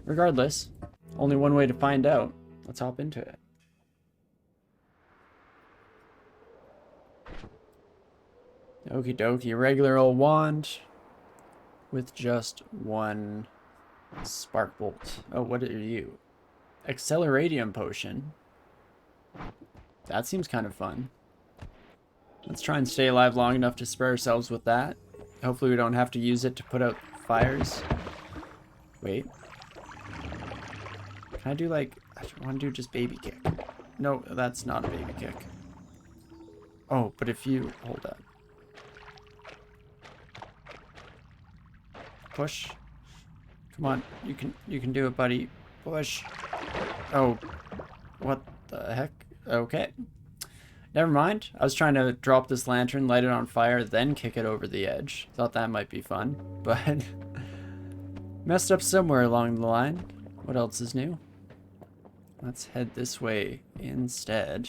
Regardless, only one way to find out. Let's hop into it. Okie dokie, regular old wand with just one spark bolt. Oh, what are you? Acceleradium potion. That seems kind of fun. Let's try and stay alive long enough to spare ourselves with that. Hopefully we don't have to use it to put out fires. Wait. Can I do like... I want to do just baby kick. No, that's not a baby kick. Oh, but if you... Hold up. Push. Come on. You can do it, buddy. Push. Oh. What the heck? Okay. Never mind. I was trying to drop this lantern, light it on fire, then kick it over the edge. Thought that might be fun, but messed up somewhere along the line. What else is new? Let's head this way instead.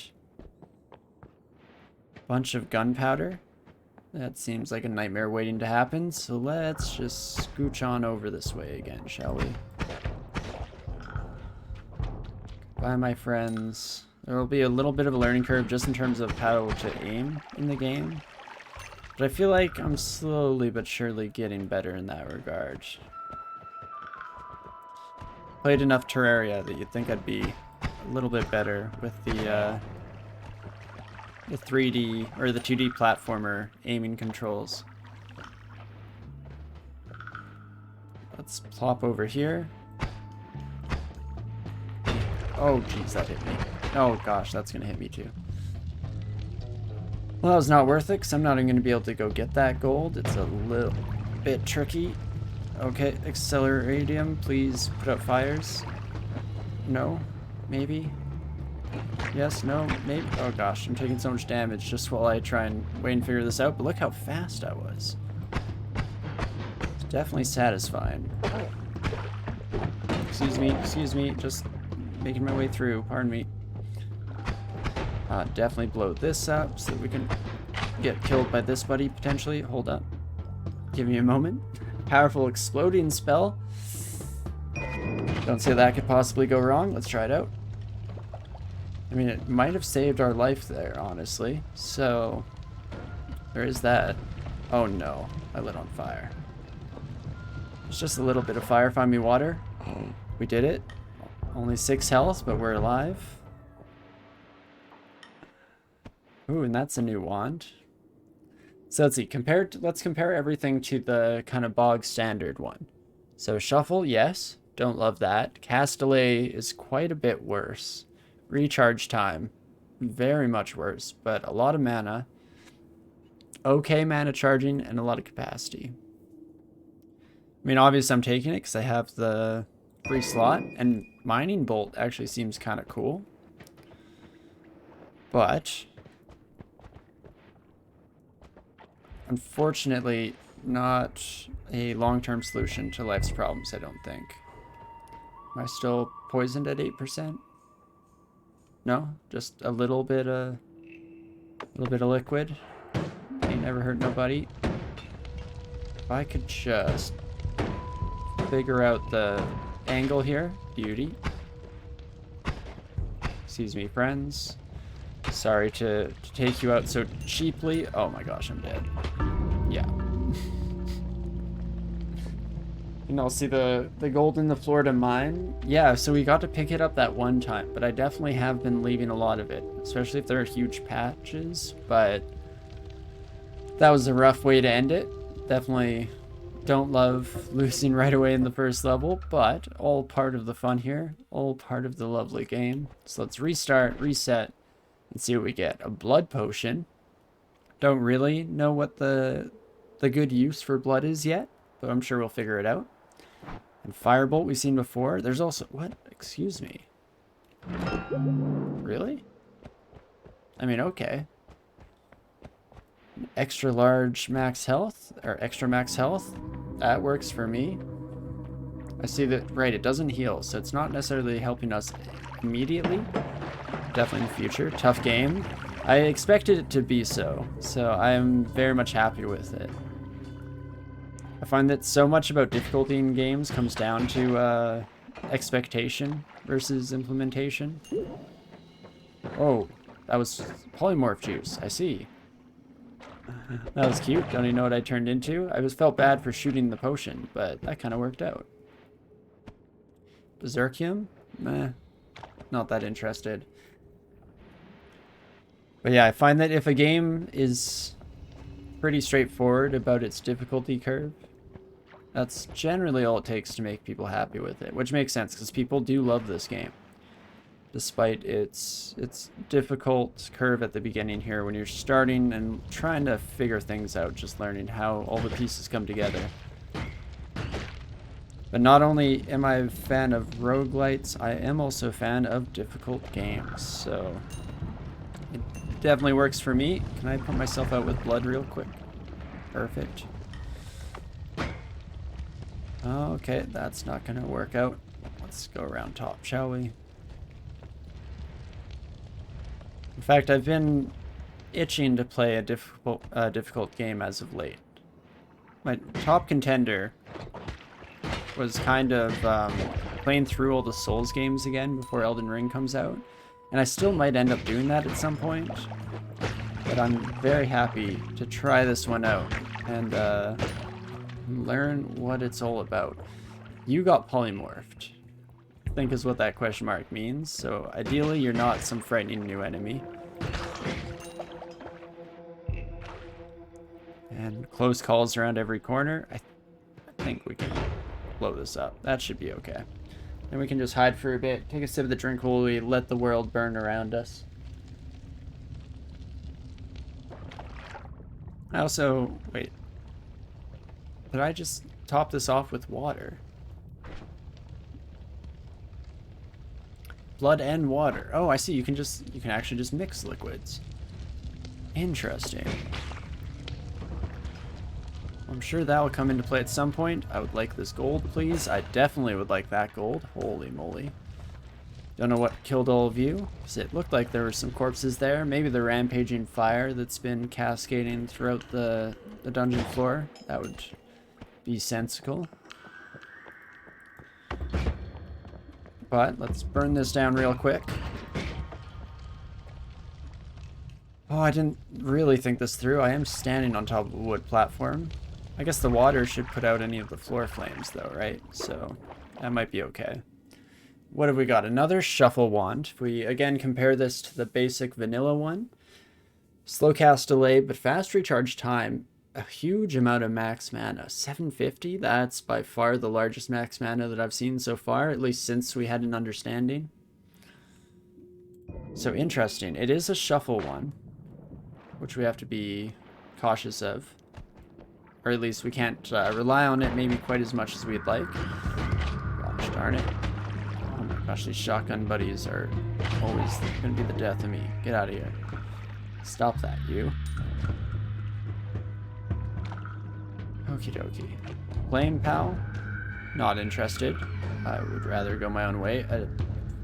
Bunch of gunpowder. That seems like a nightmare waiting to happen, so let's just scooch on over this way again, shall we? Bye, my friends. There will be a little bit of a learning curve just in terms of how to aim in the game. But I feel like I'm slowly but surely getting better in that regard. Played enough Terraria that you'd think I'd be a little bit better with the 3D or the 2D platformer aiming controls. Let's plop over here. Oh geez, that hit me. Oh gosh, that's gonna hit me too. Well, that was not worth it, because I'm not even gonna be able to go get that gold. It's a little bit tricky. Okay, Acceleradium, please put out fires. No? Maybe? Yes, no, maybe? Oh gosh, I'm taking so much damage just while I try and wait and figure this out, but look how fast I was. It's definitely satisfying. Excuse me, just making my way through, pardon me. Definitely blow this up so that we can get killed by this buddy, potentially. Hold up. Give me a moment. Powerful exploding spell. Don't see how that could possibly go wrong. Let's try it out. I mean, it might have saved our life there, honestly. So, there is that. Oh no, I lit on fire. It's just a little bit of fire. Find me water. We did it. Only 6 health, but we're alive. Ooh, and that's a new wand. So let's see, let's compare everything to the kind of bog standard one. So shuffle, yes, don't love that. Cast delay is quite a bit worse. Recharge time, very much worse, but a lot of mana. Okay mana charging and a lot of capacity. I mean, obviously I'm taking it because I have the free slot, and mining bolt actually seems kind of cool. But unfortunately, not a long-term solution to life's problems, I don't think. Am I still poisoned at 8%? No, just a little bit of liquid. Ain't never hurt nobody. If I could just figure out the angle here, beauty. Excuse me, friends. Sorry to take you out so cheaply. Oh my gosh, I'm dead. Yeah. And I'll see the gold in the Florida mine. Yeah, so we got to pick it up that one time, but I definitely have been leaving a lot of it, especially if there are huge patches, but that was a rough way to end it. Definitely don't love losing right away in the first level, but all part of the fun here, all part of the lovely game. So let's restart, reset, and see what we get. A blood potion. Don't really know what the good use for blood is yet, but I'm sure we'll figure it out. And firebolt we've seen before. There's also... What? Excuse me. Really? I mean, okay. Extra large max health, or extra max health. That works for me. I see that, right, it doesn't heal, so it's not necessarily helping us immediately. Definitely in the future. Tough game. I expected it to be so I am very much happy with it. I find that so much about difficulty in games comes down to expectation versus implementation. Oh, that was polymorph juice. I see. That was cute. Don't even know what I turned into. I felt bad for shooting the potion, but that kind of worked out. Berserkium? Meh. Not that interested. But yeah, I find that if a game is pretty straightforward about its difficulty curve, that's generally all it takes to make people happy with it, which makes sense because people do love this game. Despite its difficult curve at the beginning here when you're starting and trying to figure things out, just learning how all the pieces come together. But not only am I a fan of roguelites, I am also a fan of difficult games, so it definitely works for me. Can I put myself out with blood real quick? Perfect. Okay, that's not gonna work out. Let's go around top, shall we? In fact, I've been itching to play a difficult game as of late. My top contender was kind of playing through all the Souls games again before Elden Ring comes out. And I still might end up doing that at some point. But I'm very happy to try this one out and learn what it's all about. You got polymorphed, I think is what that question mark means. So ideally you're not some frightening new enemy. And close calls around every corner. I think we can blow this up. That should be okay. Then we can just hide for a bit, take a sip of the drink while we let the world burn around us. I also, wait, did I just top this off with water? Blood and water. Oh, I see. You can actually just mix liquids. Interesting. I'm sure that will come into play at some point. I would like this gold, please. I definitely would like that gold. Holy moly. Don't know what killed all of you. It looked like there were some corpses there. Maybe the rampaging fire that's been cascading throughout the dungeon floor. That would be sensical. But let's burn this down real quick. Oh, I didn't really think this through. I am standing on top of a wood platform. I guess the water should put out any of the floor flames though, right? So that might be okay. What have we got? Another shuffle wand. If we again compare this to the basic vanilla one. Slow cast delay, but fast recharge time. A huge amount of max mana. 750? That's by far the largest max mana that I've seen so far, at least since we had an understanding. So interesting. It is a shuffle one, which we have to be cautious of. Or at least we can't rely on it maybe quite as much as we'd like. Gosh darn it. Oh my gosh, these shotgun buddies are always going to be the death of me. Get out of here. Stop that, you. Okie dokie. Flame pal? Not interested. I would rather go my own way. A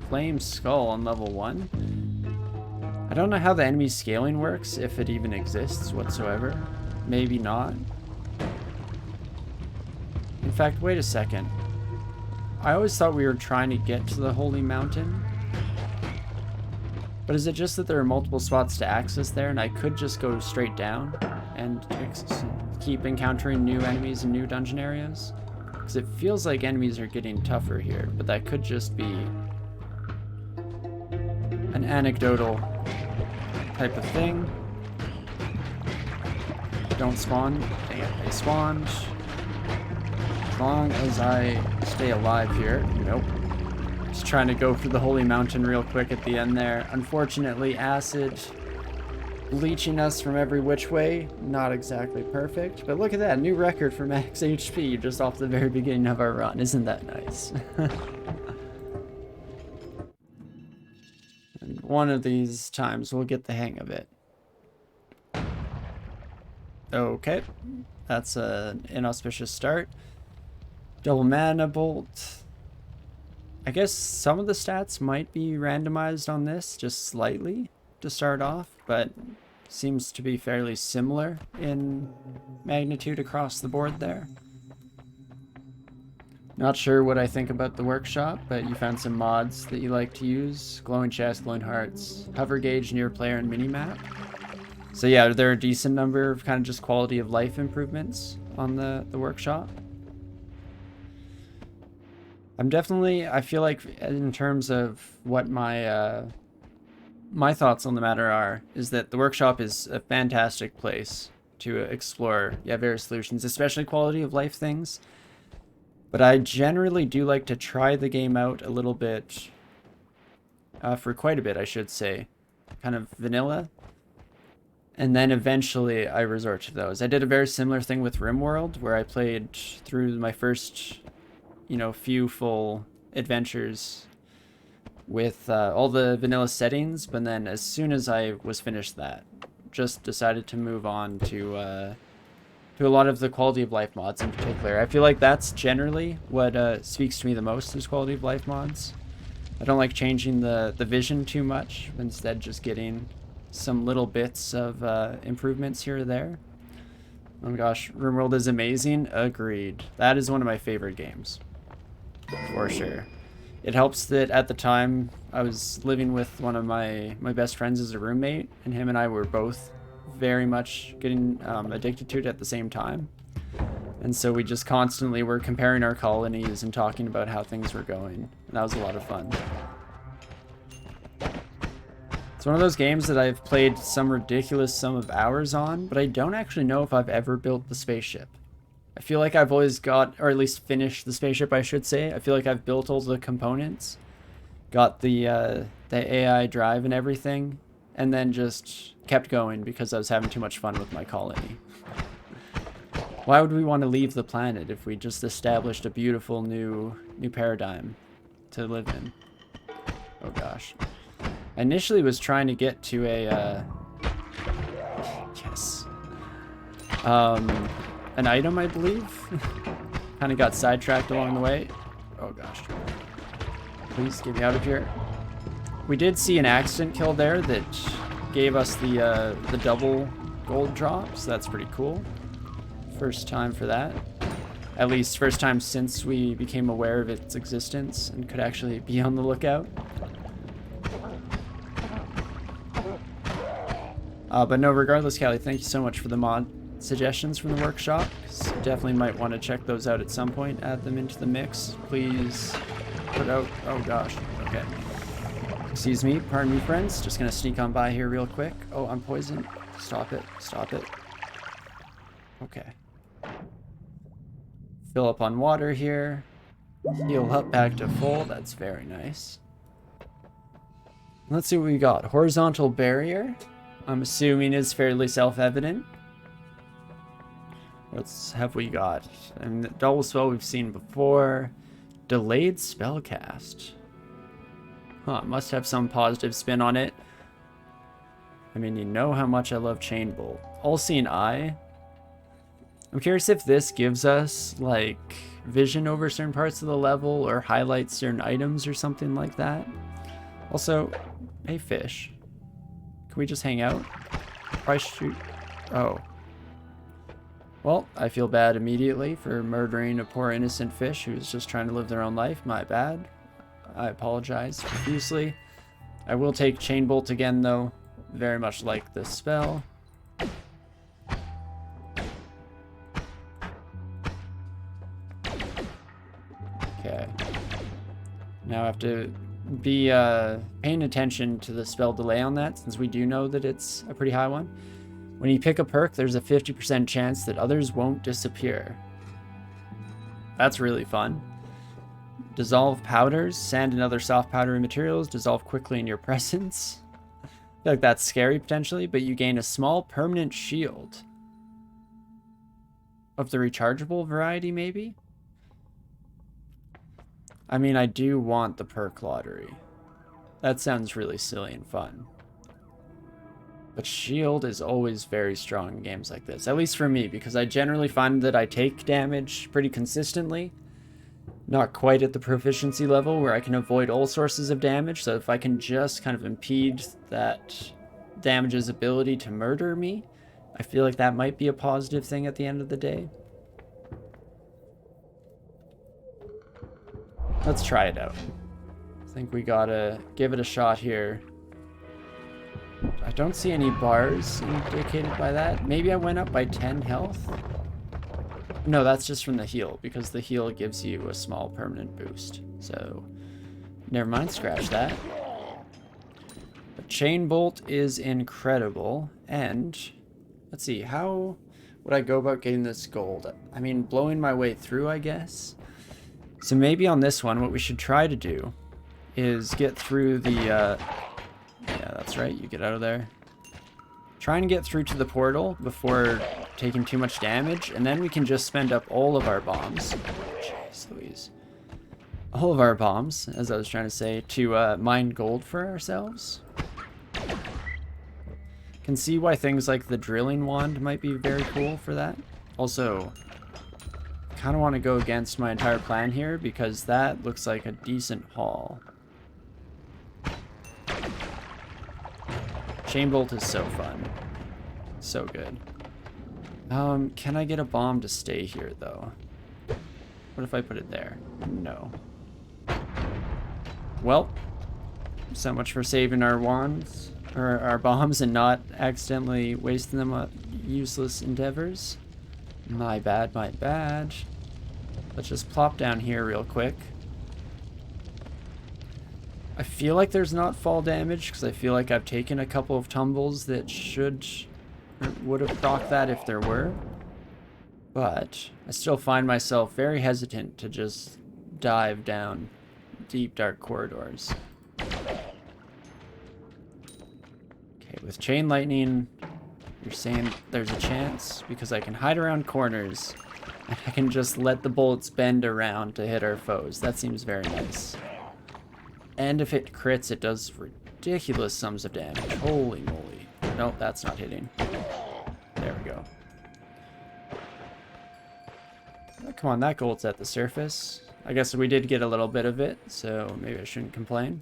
flame skull on level 1. I don't know how the enemy scaling works, if it even exists whatsoever. Maybe not. In fact, wait a second. I always thought we were trying to get to the Holy Mountain. But is it just that there are multiple spots to access there and I could just go straight down and keep encountering new enemies in new dungeon areas? Because it feels like enemies are getting tougher here, but that could just be an anecdotal type of thing. Don't spawn. Dang it, they spawned. As long as I stay alive here. Nope. Just trying to go for the Holy Mountain real quick at the end there. Unfortunately, acid bleaching us from every which way. Not exactly perfect. But look at that. New record for max HP just off the very beginning of our run. Isn't that nice? And one of these times we'll get the hang of it. Okay. That's an inauspicious start. Double mana bolt. I guess some of the stats might be randomized on this, just slightly to start off, but seems to be fairly similar in magnitude across the board there. Not sure what I think about the workshop, but you found some mods that you like to use. Glowing chest, glowing hearts, hover gauge near player and minimap. So yeah, there are a decent number of kind of just quality of life improvements on the workshop. I feel like in terms of what my my thoughts on the matter are, is that the workshop is a fantastic place to explore, yeah, various solutions, especially quality of life things. But I generally do like to try the game out a little bit, for quite a bit, I should say, kind of vanilla. And then eventually I resort to those. I did a very similar thing with RimWorld, where I played through my first, you know, few full adventures with all the vanilla settings, but then as soon as I was finished that, just decided to move on to a lot of the quality of life mods in particular. I feel like that's generally what speaks to me the most, is quality of life mods. I don't like changing the vision too much, instead just getting some little bits of improvements here or there. Oh my gosh, RimWorld is amazing. Agreed. That is one of my favorite games, for sure. It helps that at the time I was living with one of my best friends as a roommate, and him and I were both very much getting addicted to it at the same time. And so we just constantly were comparing our colonies and talking about how things were going. And that was a lot of fun. It's one of those games that I've played some ridiculous sum of hours on, but I don't actually know if I've ever built the spaceship. I feel like I've always got, or at least finished the spaceship, I should say. I feel like I've built all the components, got the AI drive and everything, and then just kept going because I was having too much fun with my colony. Why would we want to leave the planet if we just established a beautiful new paradigm to live in? Oh gosh. I initially was trying to get to a yes. An item, I believe. Kind of got sidetracked along the way. Oh gosh. Please get me out of here. We did see an accident kill there that gave us the double gold drop, so that's pretty cool. First time for that. At least first time since we became aware of its existence and could actually be on the lookout. But no, regardless, Callie, thank you so much for the mod suggestions from the workshop. Definitely might want to check those out at some point. Add them into the mix. Please put out... Oh gosh. Okay. Excuse me. Pardon me, friends. Just gonna sneak on by here real quick. Oh, I'm poisoned. Stop it. Stop it. Okay. Fill up on water here. Heal up back to full. That's very nice. Let's see what we got. Horizontal barrier. I'm assuming is fairly self-evident. What have we got? And the double spell we've seen before. Delayed spellcast. Huh, must have some positive spin on it. I mean, you know how much I love Chain Bolt. All-Seeing Eye. I'm curious if this gives us, like, vision over certain parts of the level or highlights certain items or something like that. Also, hey, fish. Can we just hang out? Probably shoot. Oh. Well, I feel bad immediately for murdering a poor innocent fish who's just trying to live their own life. My bad. I apologize profusely. I will take Chain Bolt again, though. Very much like this spell. Okay. Now I have to be paying attention to the spell delay on that, since we do know that it's a pretty high one. When you pick a perk, there's a 50% chance that others won't disappear. That's really fun. Dissolve powders, sand and other soft powdery materials dissolve quickly in your presence. I feel like that's scary potentially, but you gain a small permanent shield. Of the rechargeable variety, maybe? I mean, I do want the perk lottery. That sounds really silly and fun. But shield is always very strong in games like this, at least for me, because I generally find that I take damage pretty consistently. Not quite at the proficiency level where I can avoid all sources of damage, so if I can just kind of impede that damage's ability to murder me, I feel like that might be a positive thing at the end of the day. Let's try it out. I think we gotta give it a shot here. I don't see any bars indicated by that. Maybe I went up by 10 health? No, that's just from the heal, because the heal gives you a small permanent boost. So, never mind, scratch that. But Chain Bolt is incredible, and let's see, how would I go about getting this gold? I mean, blowing my way through, I guess. So maybe on this one, what we should try to do is get through the, yeah, that's right, you get out of there. Trying to get through to the portal before taking too much damage, and then we can just spend up all of our bombs. Jeez Louise. All of our bombs, as I was trying to say, to mine gold for ourselves. Can see why things like the drilling wand might be very cool for that. Also, kind of want to go against my entire plan here because that looks like a decent haul. Chain Bolt is so fun. So good. Can I get a bomb to stay here though? What if I put it there? No. Well, so much for saving our wands, or our bombs, and not accidentally wasting them on useless endeavors. My bad, my bad. Let's just plop down here real quick. I feel like there's not fall damage, because I feel like I've taken a couple of tumbles that should, or would have procced that if there were. But I still find myself very hesitant to just dive down deep dark corridors. Okay, with Chain Lightning, you're saying there's a chance because I can hide around corners and I can just let the bullets bend around to hit our foes. That seems very nice. And if it crits, it does ridiculous sums of damage. Holy moly. Nope, that's not hitting. There we go. Oh, come on, that gold's at the surface. I guess we did get a little bit of it, so maybe I shouldn't complain.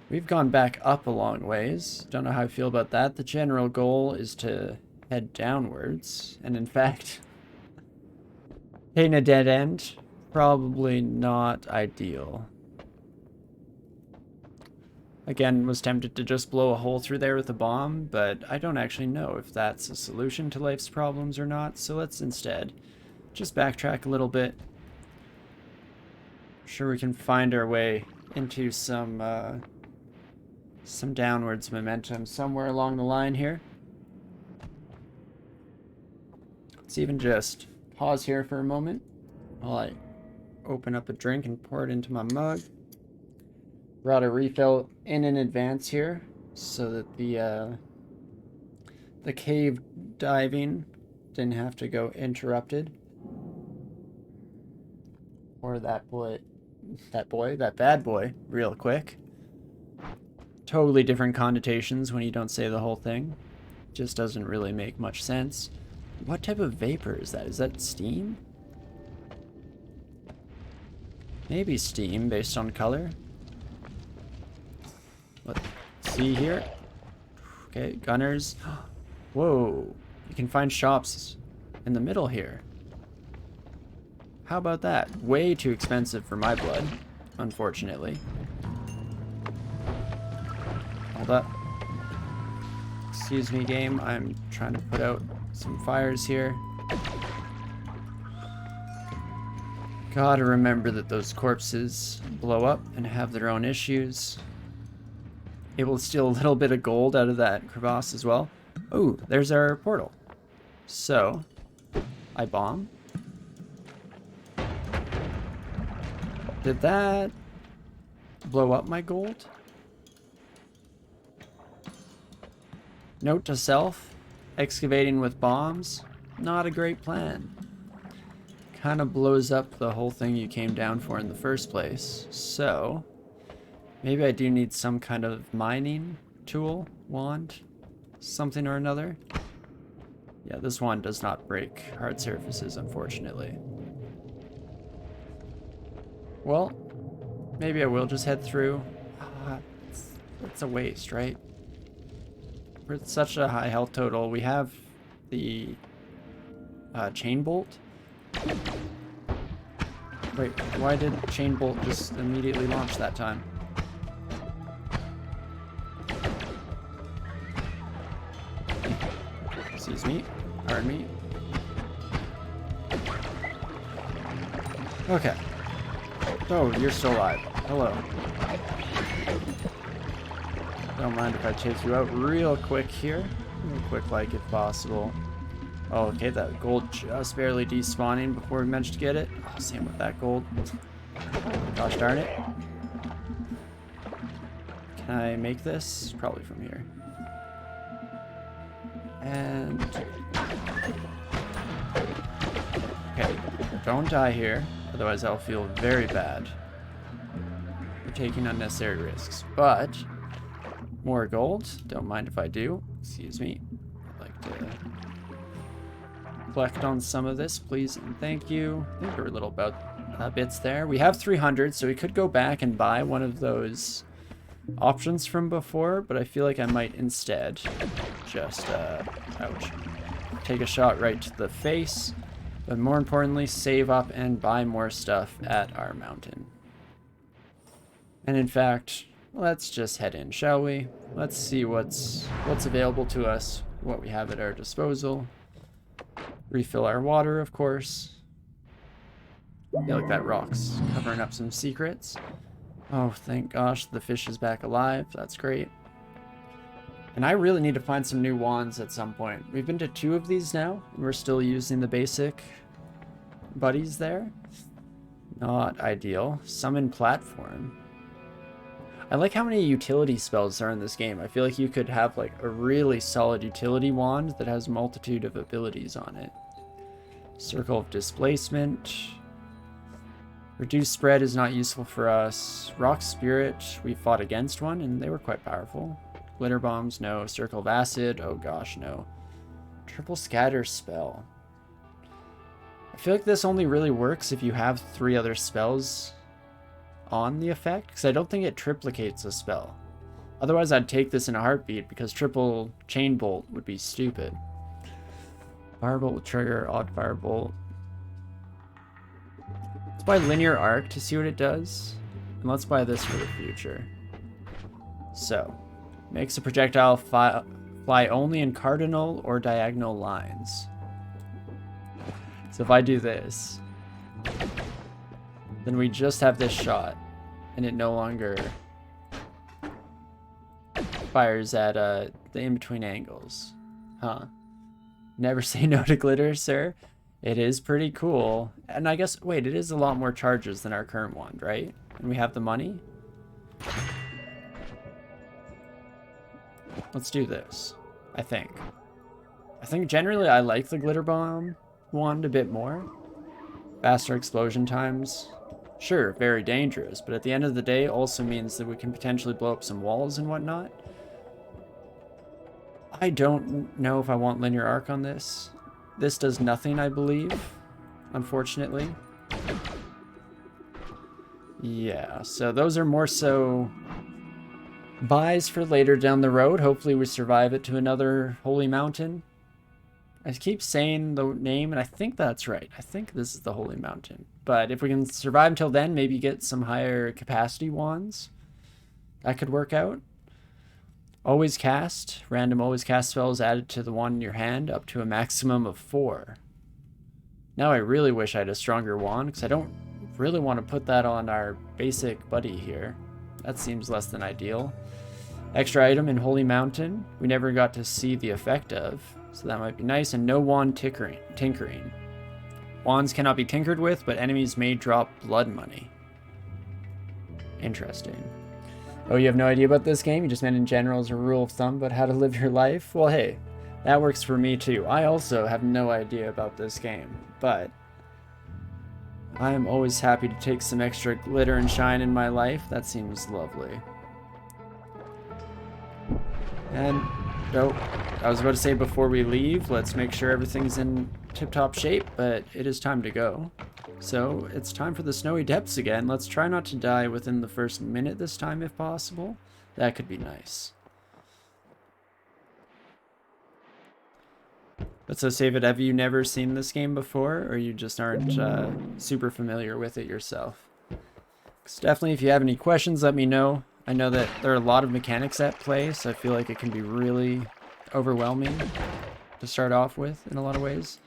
We've gone back up a long ways. Don't know how I feel about that. The general goal is to head downwards. And in fact, hitting a dead end, probably not ideal. Again, was tempted to just blow a hole through there with a bomb, but I don't actually know if that's a solution to life's problems or not, so let's instead just backtrack a little bit. I'm sure we can find our way into some downwards momentum somewhere along the line here. Let's even just pause here for a moment while I open up a drink and pour it into my mug. Brought a refill in advance here so that the cave diving didn't have to go interrupted. Or that bad boy, real quick. Totally different connotations when you don't say the whole thing. Just doesn't really make much sense. What type of vapor is that? Is that steam? Maybe steam based on color. Let's see here. Okay, gunners. Whoa, you can find shops in the middle here. How about that? Way too expensive for my blood, unfortunately. Hold up. Excuse me, game. I'm trying to put out some fires here. Gotta remember that those corpses blow up and have their own issues. Able to steal a little bit of gold out of that crevasse as well. Oh, there's our portal. So, I bomb. Did that blow up my gold? Note to self, excavating with bombs, not a great plan. Kind of blows up the whole thing you came down for in the first place. So, maybe I do need some kind of mining tool, wand, something or another. Yeah, this wand does not break hard surfaces, unfortunately. Well, maybe I will just head through. It's a waste, right? We're at such a high health total. We have the chain bolt. Wait, why did Chain Bolt just immediately launch that time? Excuse me. Pardon me. Okay. Oh, you're still alive. Hello. Don't mind if I chase you out real quick here. Real quick, like, if possible. Oh, okay, that gold just barely despawning before we managed to get it. Oh, same with that gold. Gosh darn it. Can I make this? Probably from here. And... okay, don't die here. Otherwise I'll feel very bad for taking unnecessary risks. But, more gold. Don't mind if I do. Excuse me. I'd like to collect on some of this, please and thank you. I think there were little bits there. We have 300, so we could go back and buy one of those options from before, but I feel like I might instead just, ouch, take a shot right to the face, but more importantly, save up and buy more stuff at our mountain. And in fact, let's just head in, shall we? Let's see what's available to us, what we have at our disposal. Refill our water, of course. I feel like that rock's covering up some secrets. Oh, thank gosh, the fish is back alive. That's great. And I really need to find some new wands at some point. We've been to 2 of these now, and we're still using the basic buddies there. Not ideal. Summon platform. I like how many utility spells are in this game. I feel like you could have like a really solid utility wand that has a multitude of abilities on it. Circle of displacement. Reduced spread is not useful for us. Rock Spirit, we fought against one and they were quite powerful. Glitter bombs, no. Circle of acid, oh gosh, no. Triple scatter spell. I feel like this only really works if you have 3 other spells on the effect, because I don't think it triplicates a spell. Otherwise I'd take this in a heartbeat, because triple chain bolt would be stupid. Firebolt will trigger, odd firebolt. Let's buy linear arc to see what it does. And let's buy this for the future. So, makes a projectile fly only in cardinal or diagonal lines. So if I do this, then we just have this shot, and it no longer fires at the in-between angles. Huh. Never say no to glitter, sir. It is pretty cool. And I guess, wait, it is a lot more charges than our current wand, right? And we have the money? Let's do this, I think. I think generally I like the glitter bomb wand a bit more. Faster explosion times. Sure, very dangerous, but at the end of the day also means that we can potentially blow up some walls and whatnot. I don't know if I want linear arc on this. This does nothing, I believe, unfortunately. Yeah, so those are more so buys for later down the road. Hopefully we survive it to another holy mountain. I keep saying the name, and I think that's right. I think this is the holy mountain. But if we can survive until then, maybe get some higher capacity wands. That could work out. Always cast. Random always cast spells added to the wand in your hand up to a maximum of 4. Now I really wish I had a stronger wand, because I don't really want to put that on our basic buddy here. That seems less than ideal. Extra item in Holy Mountain. We never got to see the effect of, so that might be nice. And no wand tinkering. Wands cannot be tinkered with, but enemies may drop blood money. Interesting. Oh, you have no idea about this game? You just meant in general as a rule of thumb about how to live your life? Well, hey, that works for me too. I also have no idea about this game, but I am always happy to take some extra glitter and shine in my life. That seems lovely. And, oh, I was about to say before we leave, let's make sure everything's in tip-top shape, but it is time to go. So, it's time for the snowy depths again. Let's try not to die within the first minute this time if possible. That could be nice. So Save have you never seen this game before, or you just aren't super familiar with it yourself? 'Cause definitely, if you have any questions, let me know. I know that there are a lot of mechanics at play, so I feel like it can be really overwhelming to start off with in a lot of ways.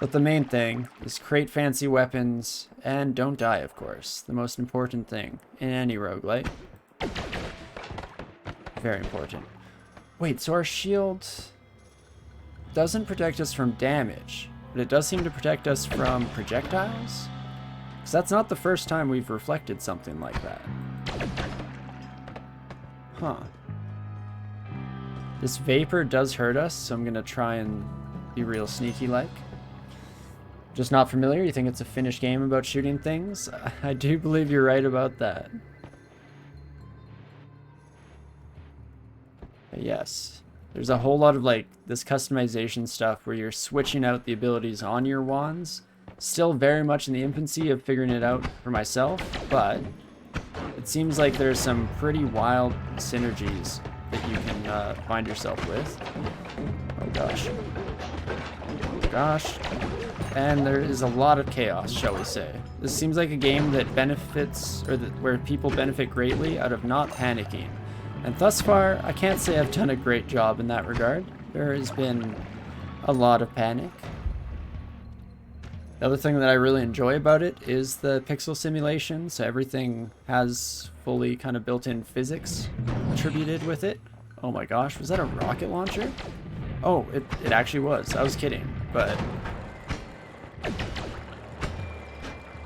But the main thing is create fancy weapons and don't die, of course. The most important thing in any roguelike. Very important. Wait, so our shield doesn't protect us from damage, but it does seem to protect us from projectiles? Because that's not the first time we've reflected something like that. Huh. This vapor does hurt us, so I'm going to try and be real sneaky-like. Just not familiar? You think it's a finished game about shooting things? I do believe you're right about that. But yes. There's a whole lot of like this customization stuff where you're switching out the abilities on your wands. Still very much in the infancy of figuring it out for myself, but it seems like there's some pretty wild synergies that you can find yourself with. Oh gosh. Oh gosh. And there is a lot of chaos, shall we say. This seems like a game that benefits, or where people benefit greatly out of not panicking. And thus far, I can't say I've done a great job in that regard. There has been a lot of panic. The other thing that I really enjoy about it is the pixel simulation, so everything has fully kind of built-in physics attributed with it. Oh my gosh, was that a rocket launcher? Oh, it actually was. I was kidding, but...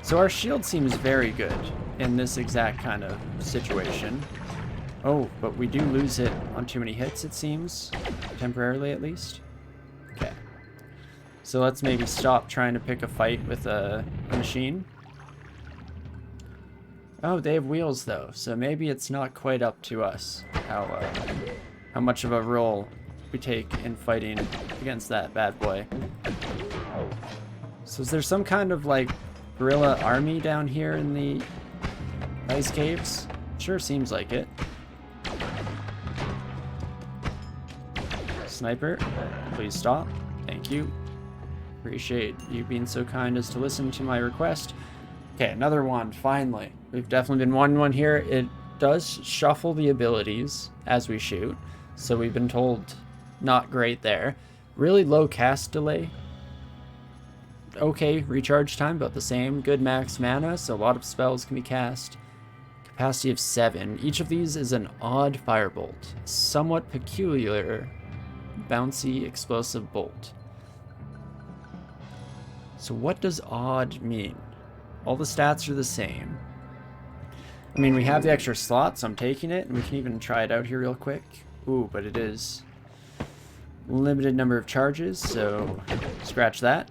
So our shield seems very good in this exact kind of situation. Oh, but we do lose it on too many hits, it seems. Temporarily, at least. Okay. So let's maybe stop trying to pick a fight with a machine. Oh, they have wheels, though, so maybe it's not quite up to us how much of a role we take in fighting against that bad boy. So is there some kind of, like, guerrilla army down here in the ice caves? Sure seems like it. Sniper, please stop. Thank you. Appreciate you being so kind as to listen to my request. Okay, another one, finally. We've definitely been wanting one here. It does shuffle the abilities as we shoot, so we've been told not great there. Really low cast delay. Okay, recharge time, about the same. Good max mana, so a lot of spells can be cast. Capacity of 7. Each of these is an odd firebolt. Somewhat peculiar bouncy explosive bolt. So what does odd mean? All the stats are the same. I mean, we have the extra slot, so I'm taking it, and we can even try it out here real quick. Ooh, but it is limited number of charges, so scratch that.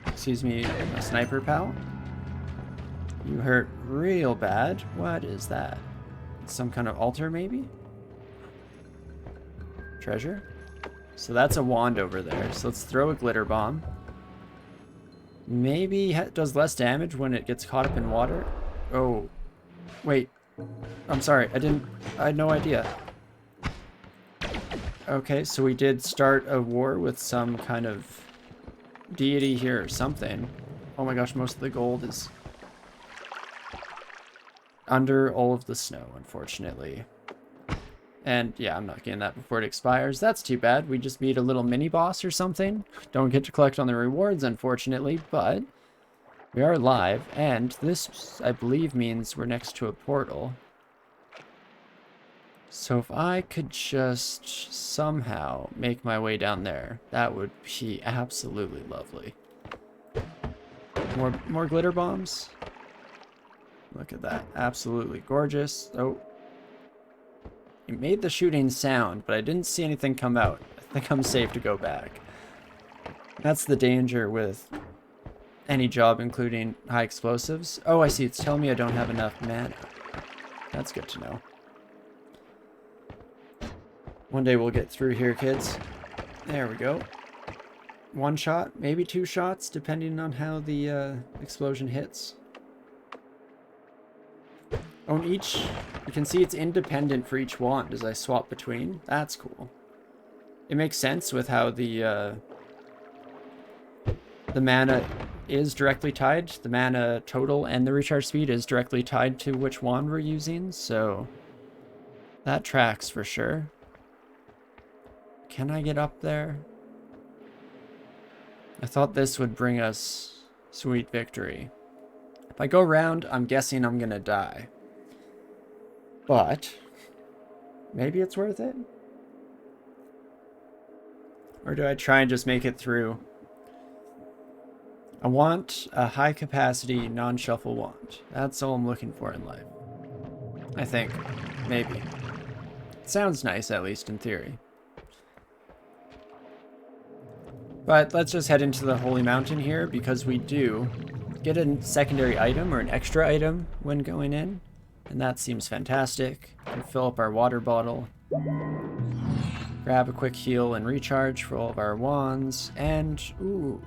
Excuse me, a sniper pal. You hurt real bad. What is that? Some kind of altar, maybe? Treasure? So that's a wand over there. So let's throw a glitter bomb. Maybe it does less damage when it gets caught up in water. Oh, wait. I'm sorry. I had no idea. Okay, so we did start a war with some kind of deity here or something. Oh my gosh, most of the gold is under all of the snow, unfortunately. And yeah, I'm not getting that before it expires. That's too bad. We just beat a little mini boss or something. Don't get to collect on the rewards, unfortunately, but we are live. And this, I believe, means we're next to a portal. So if I could just somehow make my way down there, that would be absolutely lovely. More glitter bombs. Look at that. Absolutely gorgeous. Oh. It made the shooting sound, but I didn't see anything come out. I think I'm safe to go back. That's the danger with any job, including high explosives. Oh, I see. It's telling me I don't have enough mana. That's good to know. One day we'll get through here, kids. There we go. One shot, maybe 2 shots, depending on how the explosion hits. Oh, and each, you can see it's independent for each wand as I swap between. That's cool. It makes sense with how the mana is directly tied. The mana total and the recharge speed is directly tied to which wand we're using, so that tracks for sure. Can I get up there? I thought this would bring us sweet victory. If I go around, I'm guessing I'm gonna die. But maybe it's worth it? Or do I try and just make it through? I want a high capacity non-shuffle wand. That's all I'm looking for in life. I think. Maybe. It sounds nice, at least in theory. But let's just head into the Holy Mountain here, because we do get a secondary item or an extra item when going in. And that seems fantastic. We can fill up our water bottle. Grab a quick heal and recharge for all of our wands. And, ooh,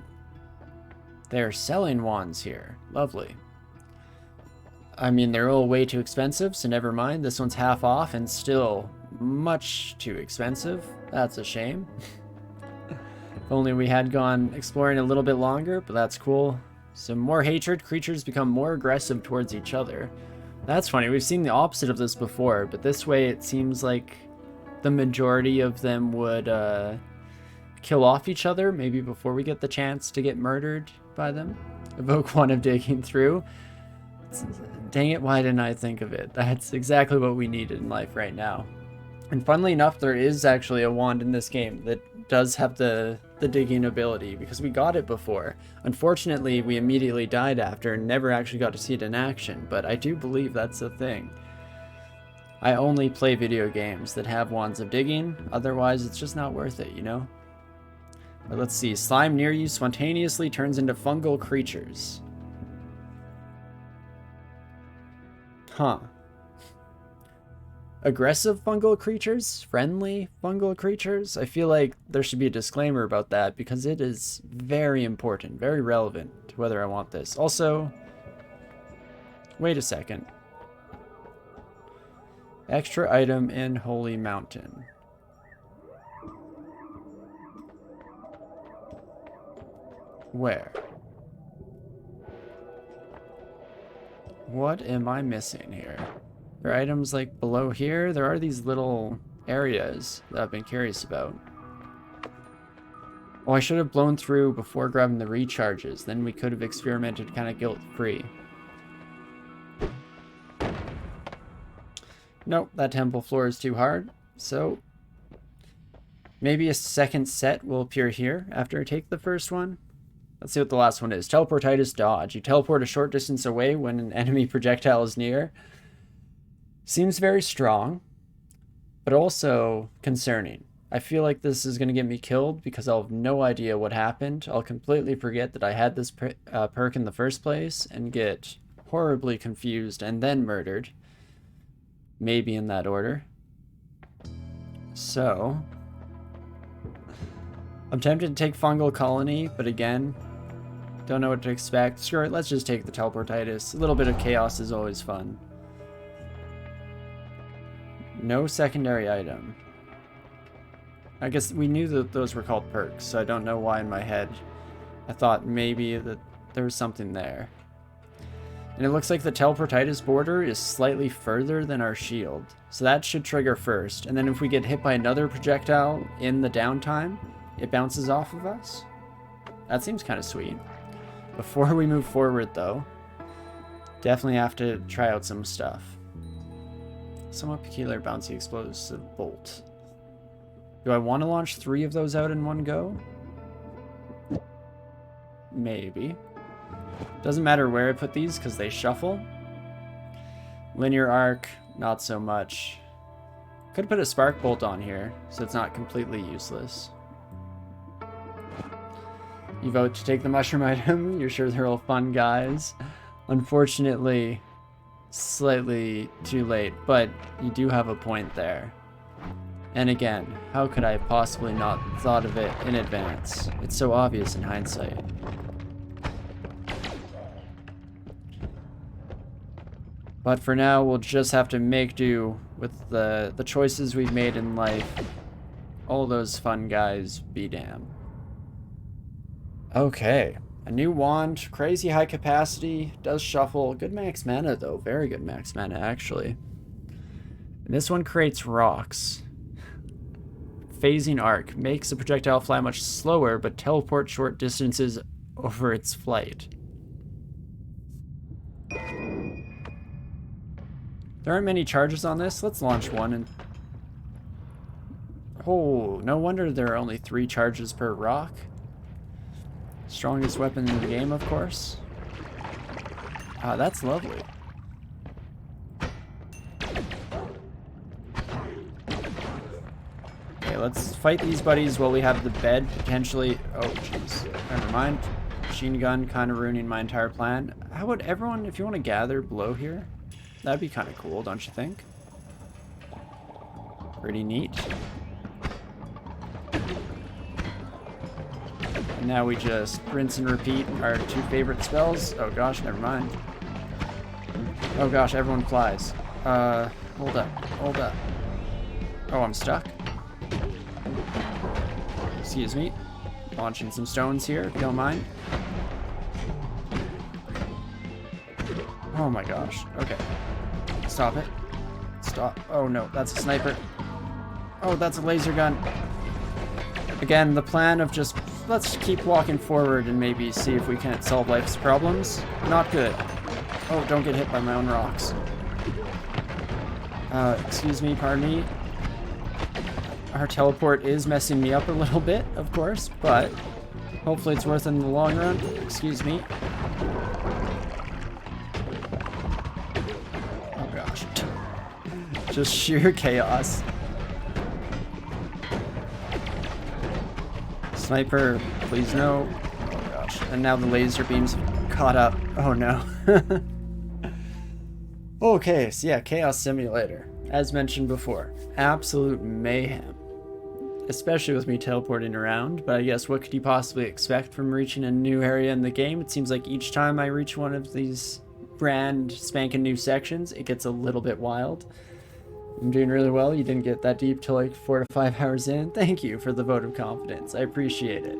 they're selling wands here. Lovely. I mean, they're all way too expensive, so never mind. This one's half off and still much too expensive. That's a shame. If only we had gone exploring a little bit longer, but that's cool. Some more hatred. Creatures become more aggressive towards each other. That's funny. We've seen the opposite of this before, but this way it seems like the majority of them would kill off each other, maybe before we get the chance to get murdered by them. Evoke one of digging through. Dang it, why didn't I think of it? That's exactly what we needed in life right now. And funnily enough, there is actually a wand in this game that does have the digging ability, because we got it before. Unfortunately, we immediately died after and never actually got to see it in action, but I do believe that's a thing. I only play video games that have wands of digging, otherwise it's just not worth it, you know? But let's see, slime near you spontaneously turns into fungal creatures. Huh. Aggressive fungal creatures? Friendly fungal creatures? I feel like there should be a disclaimer about that because it is very important, very relevant to whether I want this. Also, wait a second. Extra item in Holy Mountain. Where? What am I missing here? There are items like below here. There are these little areas that I've been curious about. Oh, I should have blown through before grabbing the recharges. Then we could have experimented kind of guilt-free. Nope, that temple floor is too hard. So maybe a second set will appear here after I take the first one. Let's see what the last one is. Teleportitis dodge. You teleport a short distance away when an enemy projectile is near. Seems very strong, but also concerning. I feel like this is going to get me killed because I'll have no idea what happened. I'll completely forget that I had this perk in the first place and get horribly confused and then murdered. Maybe in that order. So I'm tempted to take Fungal Colony, but again, don't know what to expect. Screw it, let's just take the Teleportitis. A little bit of chaos is always fun. No secondary item. I guess we knew that those were called perks, so I don't know why in my head I thought maybe that there was something there. And it looks like the Teleportitis border is slightly further than our shield. So that should trigger first. And then if we get hit by another projectile in the downtime, it bounces off of us. That seems kind of sweet. Before we move forward though, definitely have to try out some stuff. Somewhat peculiar bouncy explosive bolt. Do I want to launch 3 of those out in one go? Maybe. Doesn't matter where I put these because they shuffle. Linear arc, not so much. Could put a spark bolt on here so it's not completely useless. You vote to take the mushroom item. You're sure they're all fun guys. Unfortunately, slightly too late, but you do have a point there. And again, how could I have possibly not thought of it in advance? It's so obvious in hindsight. But for now, we'll just have to make do with the choices we've made in life. All those fun guys be damned. Okay. A new wand, crazy high capacity, does shuffle. Good max mana though, very good max mana actually. And this one creates rocks. Phasing arc, makes a projectile fly much slower but teleport short distances over its flight. There aren't many charges on this, let's launch one and... Oh, no wonder there are only 3 charges per rock. Strongest weapon in the game, of course. Ah, that's lovely. Okay, let's fight these buddies while we have the bed potentially... Oh, jeez. Never mind. Machine gun kind of ruining my entire plan. How about everyone, if you want to gather below here? That'd be kind of cool, don't you think? Pretty neat. And now we just rinse and repeat our 2 favorite spells. Oh gosh, never mind. Oh gosh, everyone flies. Hold up, hold up. Oh, I'm stuck. Excuse me. Launching some stones here, if you don't mind. Oh my gosh, okay. Stop it. Stop. Oh no, that's a sniper. Oh, that's a laser gun. Again, the plan of just, let's keep walking forward and maybe see if we can't solve life's problems. Not good. Oh, don't get hit by my own rocks. Excuse me, pardon me. Our teleport is messing me up a little bit, of course, but hopefully it's worth it in the long run. Excuse me. Oh gosh. Just sheer chaos. Sniper, please no. Oh gosh. And now the laser beams caught up. Oh no. Okay, so yeah, Chaos Simulator. As mentioned before, absolute mayhem. Especially with me teleporting around, but I guess what could you possibly expect from reaching a new area in the game? It seems like each time I reach one of these brand spanking new sections, it gets a little bit wild. I'm doing really well. You didn't get that deep till like 4 to 5 hours in. Thank you for the vote of confidence. I appreciate it.